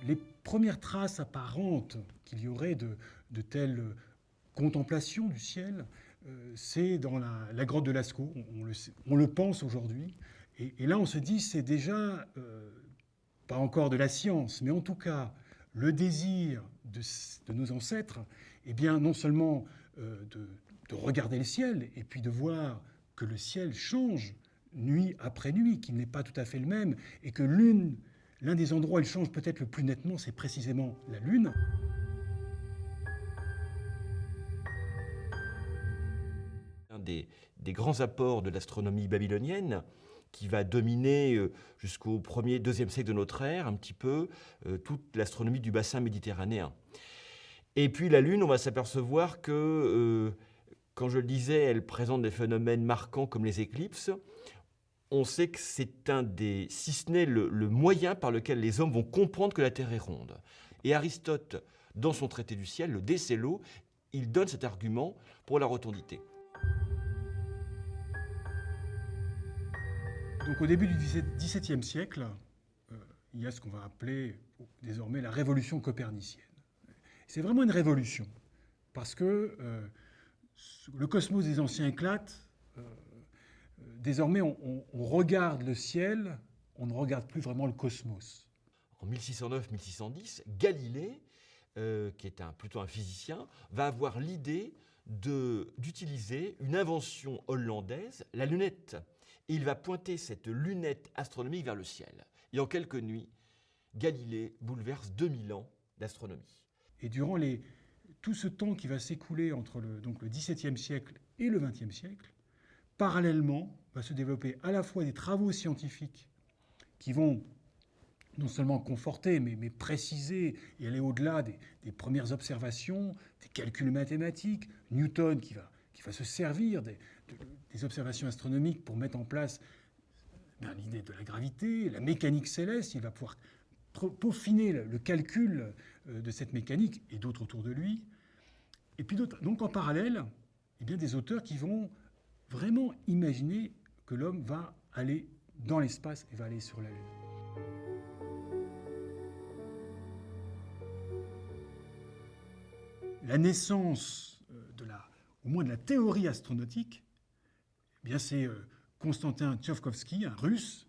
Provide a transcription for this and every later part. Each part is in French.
les premières traces apparentes qu'il y aurait de telles contemplations du ciel, c'est dans la grotte de Lascaux. On le pense aujourd'hui. Et là, on se dit, c'est déjà, pas encore de la science, mais en tout cas, le désir de nos ancêtres, eh bien, non seulement de regarder le ciel, et puis de voir que le ciel change nuit après nuit, qu'il n'est pas tout à fait le même, et que l'un des endroits où il change peut-être le plus nettement, c'est précisément la Lune. Un des grands apports de l'astronomie babylonienne, qui va dominer jusqu'au 1er, 2e siècle de notre ère, un petit peu, toute l'astronomie du bassin méditerranéen. Et puis la Lune, on va s'apercevoir que, quand je le disais, elle présente des phénomènes marquants comme les éclipses. On sait que c'est un des, si ce n'est le moyen par lequel les hommes vont comprendre que la Terre est ronde. Et Aristote, dans son traité du ciel, le Décélo, il donne cet argument pour la rotondité. Donc au début du XVIIe siècle, il y a ce qu'on va appeler désormais la révolution copernicienne. C'est vraiment une révolution, parce que le cosmos des anciens éclate. Désormais, on regarde le ciel, on ne regarde plus vraiment le cosmos. En 1609-1610, Galilée, qui est plutôt un physicien, va avoir l'idée d'utiliser une invention hollandaise, la lunette. Et il va pointer cette lunette astronomique vers le ciel. Et en quelques nuits, Galilée bouleverse 2000 ans d'astronomie. Et durant tout ce temps qui va s'écouler entre le XVIIe siècle et le XXe siècle, parallèlement va se développer à la fois des travaux scientifiques qui vont non seulement conforter, mais préciser et aller au-delà des premières observations, des calculs mathématiques. Newton qui va se servir des observations astronomiques pour mettre en place l'idée de la gravité, la mécanique céleste. Il va pouvoir peaufiner le calcul de cette mécanique et d'autres autour de lui. Et puis donc en parallèle, eh bien, des auteurs qui vont vraiment imaginer que l'homme va aller dans l'espace et va aller sur la Lune. La naissance au moins de la théorie astronautique, eh bien c'est Konstantin Tsiolkovsky, un Russe,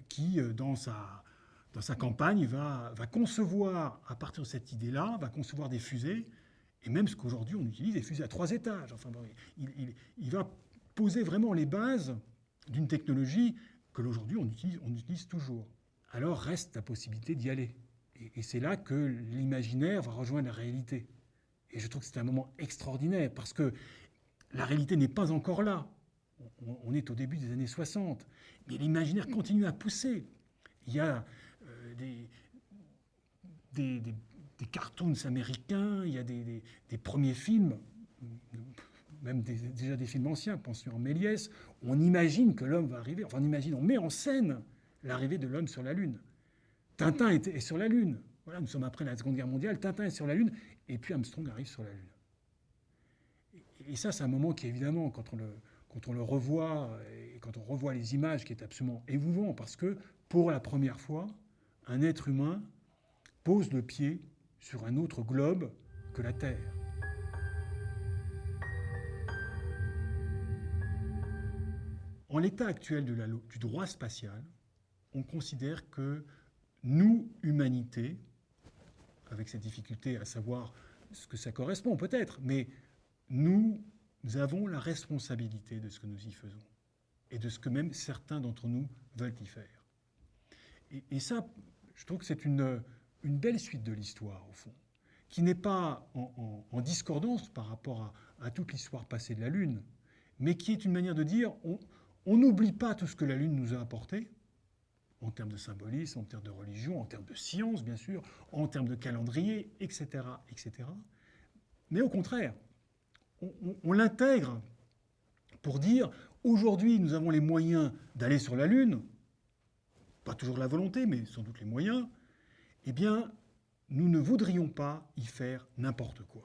qui dans sa campagne va concevoir, à partir de cette idée-là, va concevoir des fusées, et même ce qu'aujourd'hui on utilise, des fusées à 3 étages. Enfin, bon, il va poser vraiment les bases d'une technologie que l'aujourd'hui on utilise toujours. Alors reste la possibilité d'y aller. Et c'est là que l'imaginaire va rejoindre la réalité. Et je trouve que c'est un moment extraordinaire, parce que la réalité n'est pas encore là. On est au début des années 60. Mais l'imaginaire continue à pousser. Il y a des cartoons américains, il y a des premiers films, même déjà des films anciens, Pension en Méliès. On imagine que l'homme va arriver, enfin on met en scène l'arrivée de l'homme sur la Lune. Tintin est sur la Lune. Voilà, nous sommes après la Seconde Guerre mondiale, Tintin est sur la Lune, et puis Armstrong arrive sur la Lune. Et ça, c'est un moment qui, évidemment, quand on le revoit, et quand on revoit les images, qui est absolument émouvant, parce que, pour la première fois, un être humain pose le pied sur un autre globe que la Terre. En l'état actuel du droit spatial, on considère que nous, humanité, avec cette difficulté à savoir ce que ça correspond peut-être, mais nous avons la responsabilité de ce que nous y faisons et de ce que même certains d'entre nous veulent y faire. Et ça, je trouve que c'est une belle suite de l'histoire, au fond, qui n'est pas en discordance par rapport à toute l'histoire passée de la Lune, mais qui est une manière de dire on n'oublie pas tout ce que la Lune nous a apporté, en termes de symbolisme, en termes de religion, en termes de science, bien sûr, en termes de calendrier, etc., etc. Mais au contraire, on l'intègre pour dire, aujourd'hui, nous avons les moyens d'aller sur la Lune, pas toujours la volonté, mais sans doute les moyens, eh bien, nous ne voudrions pas y faire n'importe quoi.